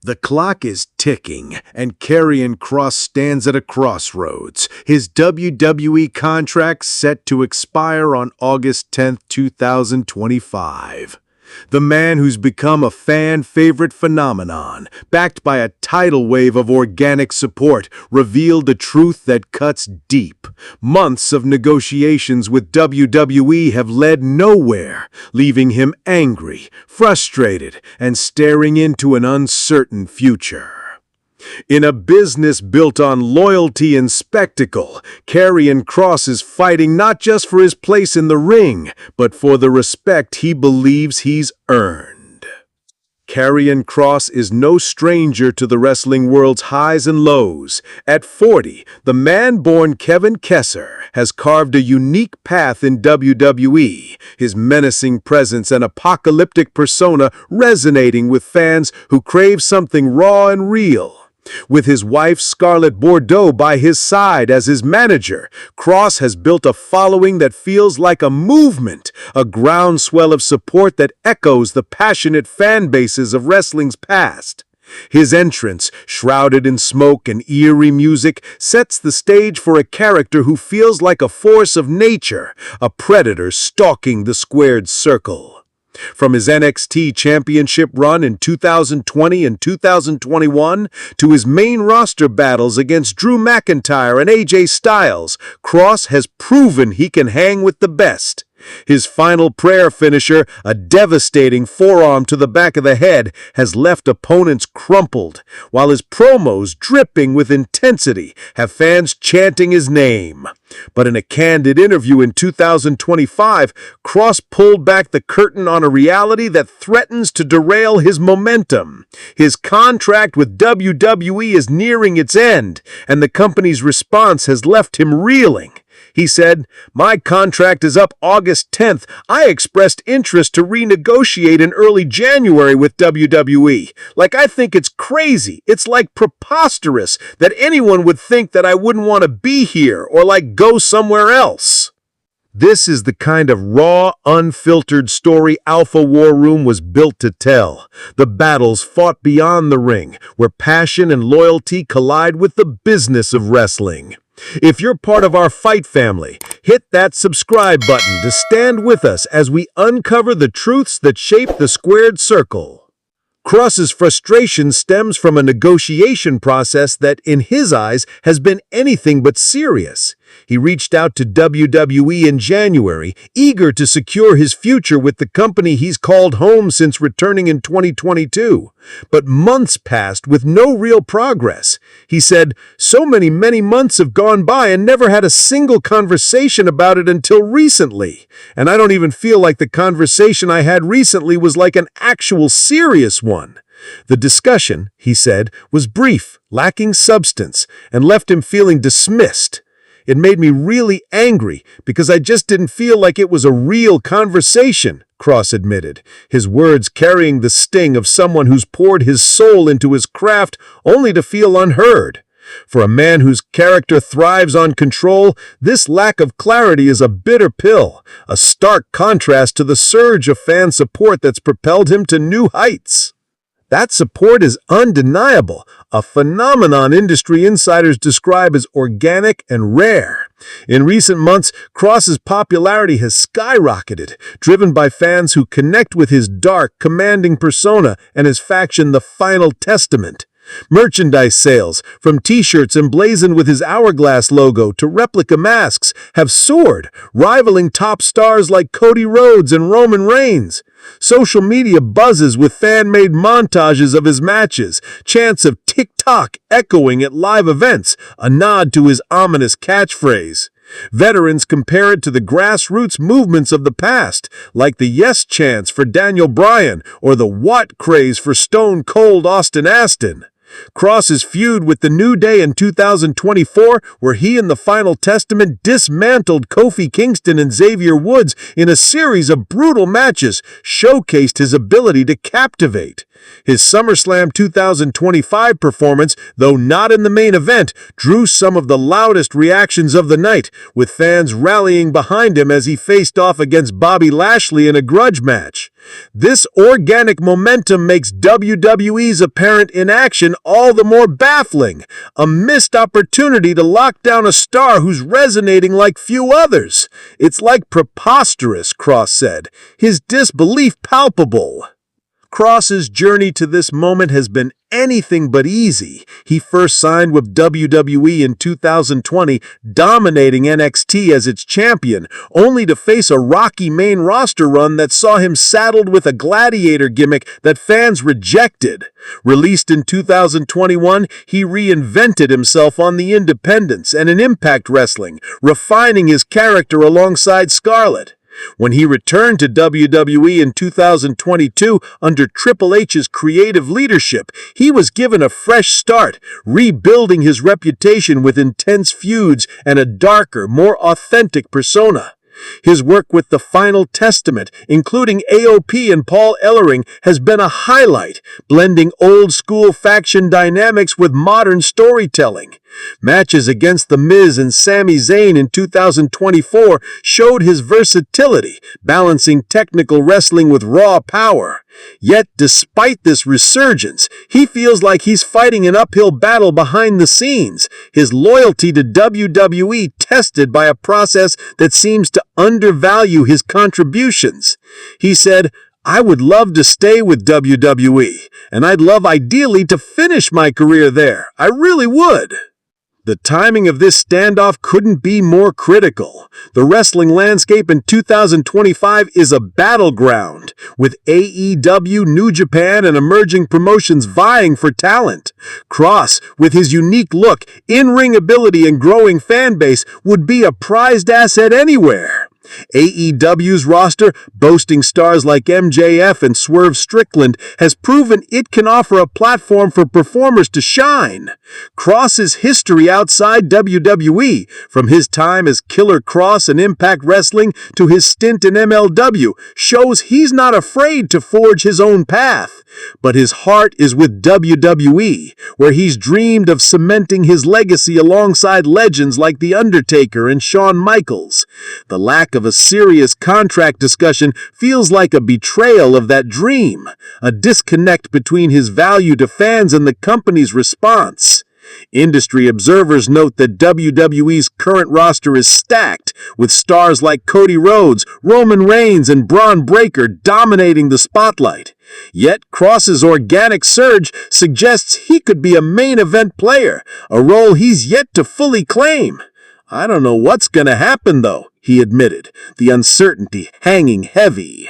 The clock is ticking, and Karrion Kross stands at a crossroads, his WWE contract set to expire on August 10, 2025. The man who's become a fan-favorite phenomenon, backed by a tidal wave of organic support, revealed a truth that cuts deep. Months of negotiations with WWE have led nowhere, leaving him angry, frustrated, and staring into an uncertain future. In a business built on loyalty and spectacle, Karrion Kross is fighting not just for his place in the ring, but for the respect he believes he's earned. Karrion Kross is no stranger to the wrestling world's highs and lows. At 40, the man-born Kevin Kessler has carved a unique path in WWE, his menacing presence and apocalyptic persona resonating with fans who crave something raw and real. With his wife Scarlett Bordeaux by his side as his manager, Kross has built a following that feels like a movement, a groundswell of support that echoes the passionate fan bases of wrestling's past. His entrance, shrouded in smoke and eerie music, sets the stage for a character who feels like a force of nature, a predator stalking the squared circle. From his NXT Championship run in 2020 and 2021 to his main roster battles against Drew McIntyre and AJ Styles, Kross has proven he can hang with the best. His final prayer finisher, a devastating forearm to the back of the head, has left opponents crumpled, while his promos, dripping with intensity, have fans chanting his name. But in a candid interview in 2025, Kross pulled back the curtain on a reality that threatens to derail his momentum. His contract with WWE is nearing its end, and the company's response has left him reeling. He said, "My contract is up August 10th. I expressed interest to renegotiate in early January with WWE. I think it's crazy. It's preposterous that anyone would think that I wouldn't want to be here or go somewhere else." This is the kind of raw, unfiltered story AlphaWar Room was built to tell. The battles fought beyond the ring, where passion and loyalty collide with the business of wrestling. If you're part of our fight family, hit that subscribe button to stand with us as we uncover the truths that shape the squared circle. Kross's frustration stems from a negotiation process that, in his eyes, has been anything but serious. He reached out to WWE in January, eager to secure his future with the company he's called home since returning in 2022. But months passed with no real progress. He said, many months have gone by and never had a single conversation about it until recently. And I don't even feel like the conversation I had recently was an actual serious one. The discussion, he said, was brief, lacking substance, and left him feeling dismissed. It made me really angry because I just didn't feel like it was a real conversation, Kross admitted, his words carrying the sting of someone who's poured his soul into his craft only to feel unheard. For a man whose character thrives on control, this lack of clarity is a bitter pill, a stark contrast to the surge of fan support that's propelled him to new heights. That support is undeniable, a phenomenon industry insiders describe as organic and rare. In recent months, Kross's popularity has skyrocketed, driven by fans who connect with his dark, commanding persona and his faction, The Final Testament. Merchandise sales, from t-shirts emblazoned with his hourglass logo to replica masks, have soared, rivaling top stars like Cody Rhodes and Roman Reigns. Social media buzzes with fan-made montages of his matches, chants of "TikTok" echoing at live events, a nod to his ominous catchphrase. Veterans compare it to the grassroots movements of the past, like the Yes chants for Daniel Bryan or the What craze for Stone Cold Austin Astin. Kross's feud with The New Day in 2024, where he and The Final Testament dismantled Kofi Kingston and Xavier Woods in a series of brutal matches, showcased his ability to captivate. His SummerSlam 2025 performance, though not in the main event, drew some of the loudest reactions of the night, with fans rallying behind him as he faced off against Bobby Lashley in a grudge match. This organic momentum makes WWE's apparent inaction all the more baffling, a missed opportunity to lock down a star who's resonating like few others. It's like preposterous, Kross said, his disbelief palpable. Kross's journey to this moment has been anything but easy. He first signed with WWE in 2020, dominating NXT as its champion, only to face a rocky main roster run that saw him saddled with a gladiator gimmick that fans rejected. Released in 2021, he reinvented himself on the independents and in Impact Wrestling, refining his character alongside Scarlett. When he returned to WWE in 2022 under Triple H's creative leadership, he was given a fresh start, rebuilding his reputation with intense feuds and a darker, more authentic persona. His work with The Final Testament, including AOP and Paul Ellering, has been a highlight, blending old-school faction dynamics with modern storytelling. Matches against The Miz and Sami Zayn in 2024 showed his versatility, balancing technical wrestling with raw power. Yet, despite this resurgence, he feels like he's fighting an uphill battle behind the scenes, his loyalty to WWE tested by a process that seems to undervalue his contributions. He said, "I would love to stay with WWE, and I'd love ideally to finish my career there. I really would." The timing of this standoff couldn't be more critical. The wrestling landscape in 2025 is a battleground, with AEW, New Japan, and emerging promotions vying for talent. Kross, with his unique look, in-ring ability, and growing fan base, would be a prized asset anywhere. AEW's roster, boasting stars like MJF and Swerve Strickland, has proven it can offer a platform for performers to shine. Kross's history outside WWE, from his time as Killer Kross in Impact Wrestling to his stint in MLW, shows he's not afraid to forge his own path. But his heart is with WWE, where he's dreamed of cementing his legacy alongside legends like The Undertaker and Shawn Michaels. The lack of a serious contract discussion feels like a betrayal of that dream, a disconnect between his value to fans and the company's response. Industry observers note that WWE's current roster is stacked, with stars like Cody Rhodes, Roman Reigns, and Braun Breaker dominating the spotlight. Yet Kross's organic surge suggests he could be a main event player, a role he's yet to fully claim. "I don't know what's gonna happen, though," he admitted, the uncertainty hanging heavy.